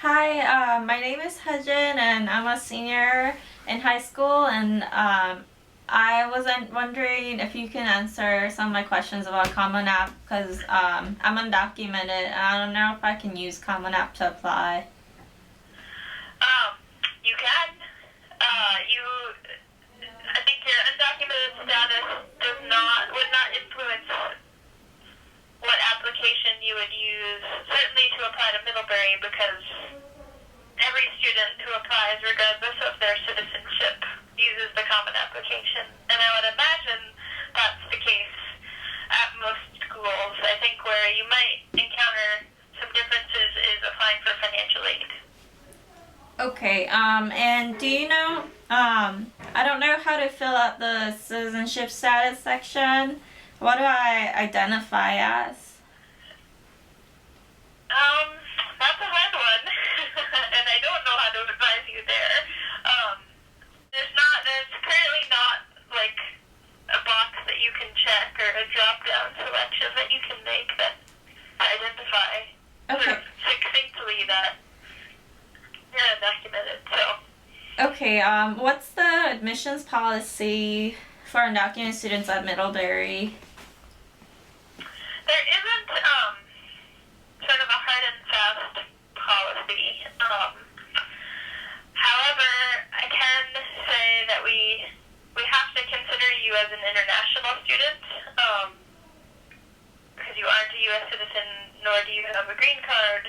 Hi, my name is Hejin and I'm a senior in high school and I was wondering if you can answer some of my questions about Common App because I'm undocumented and I don't know if I can use Common App to apply. Um, you can. I think your undocumented status would not influence what application you would use, certainly to apply to Middlebury, because every student who applies, regardless of their citizenship, uses the common application. And I would imagine that's the case at most schools. I think where you might encounter some differences is applying for financial aid. Okay, and do you know, I don't know how to fill out the citizenship status section. What do I identify as? That's a hard one, and I don't know how to advise you there. There's currently not like a box that you can check or a drop-down selection that you can make that identify sort of succinctly that you're undocumented. Okay, what's the admissions policy for undocumented students at Middlebury? There isn't sort of a hard and fast policy. However, I can say that we have to consider you as an international student because you aren't a U.S. citizen, nor do you have a green card.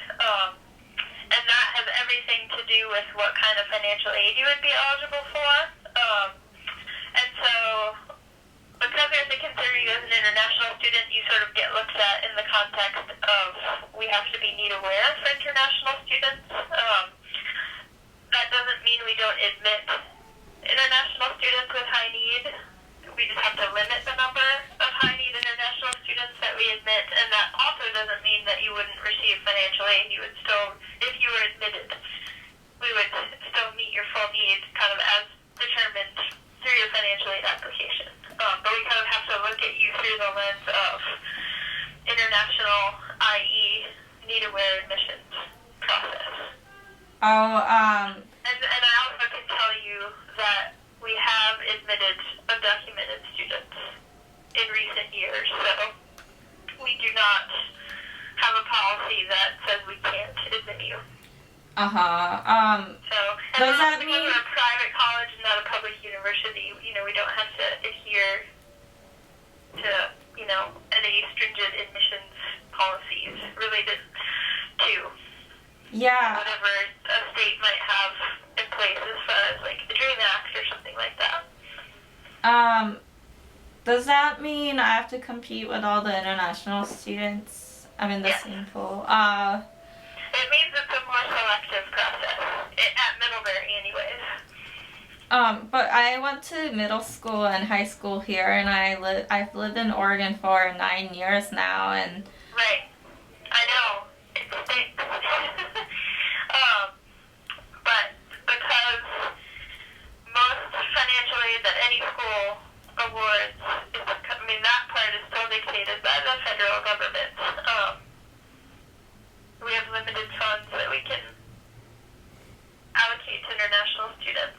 And that has everything to do with what kind of financial aid you would be eligible for. And so, because we have to consider you as an international student, you sort of get looked at in the context of we have to be need aware for international students. That doesn't mean we don't admit international students with high need. We just have to limit the number of high need international students that we admit, and that also doesn't mean that you wouldn't receive financial aid. You would still, if you were admitted, we would still meet your full needs kind of as determined through your financial aid application. But we kind of have to look at you through the lens of international, i.e. need-aware admissions process. And I also can tell you that we have admitted undocumented students in recent years, so we do not have a policy that says we can't admit you. Does that mean we're a private college and not a public university? We don't have to adhere to, any stringent admissions policies related to whatever a state might have in place as far as like the DREAM Act or something like that. Does that mean I have to compete with all the international students? I'm in the same pool. It means it's a more selective process, at Middlebury anyways. But I went to middle school and high school here, and I've lived in Oregon for 9 years now, and... Right. I know. It stinks. But because most financial aid that any school awards, that part is still dictated by the federal government. We have limited funds that we can allocate to international students.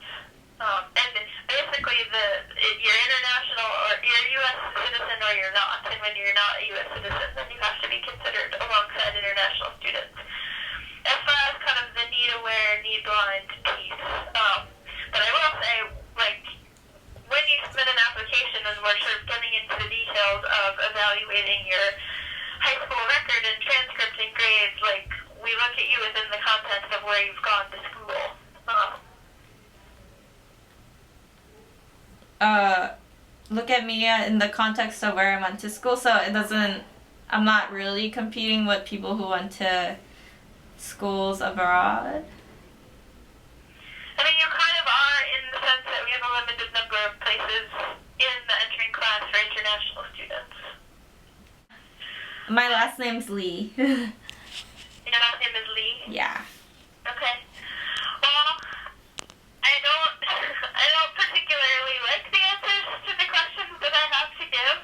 And basically, you're international, or you're a U.S. citizen or you're not. And when you're not a U.S. citizen, then you have to be considered alongside international students. As far as kind of the need-aware, need-blind piece, but I will say, when you submit an application and we're sort of getting into the details of evaluating your high school record and transcript and grades, we look at you within the context of where you've gone to school. Look at me in the context of where I went to school, so I'm not really competing with people who went to schools abroad. You kind of are in the sense that we have a limited number of places in the entering class for international students. My last name's Lee. Your last name is Lee? Yeah. Okay. Well, I don't particularly like the answers to the questions that I have to give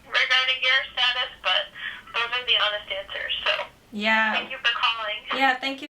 regarding your status, but those are the honest answers. So Yeah. thank you for calling. Yeah, thank you.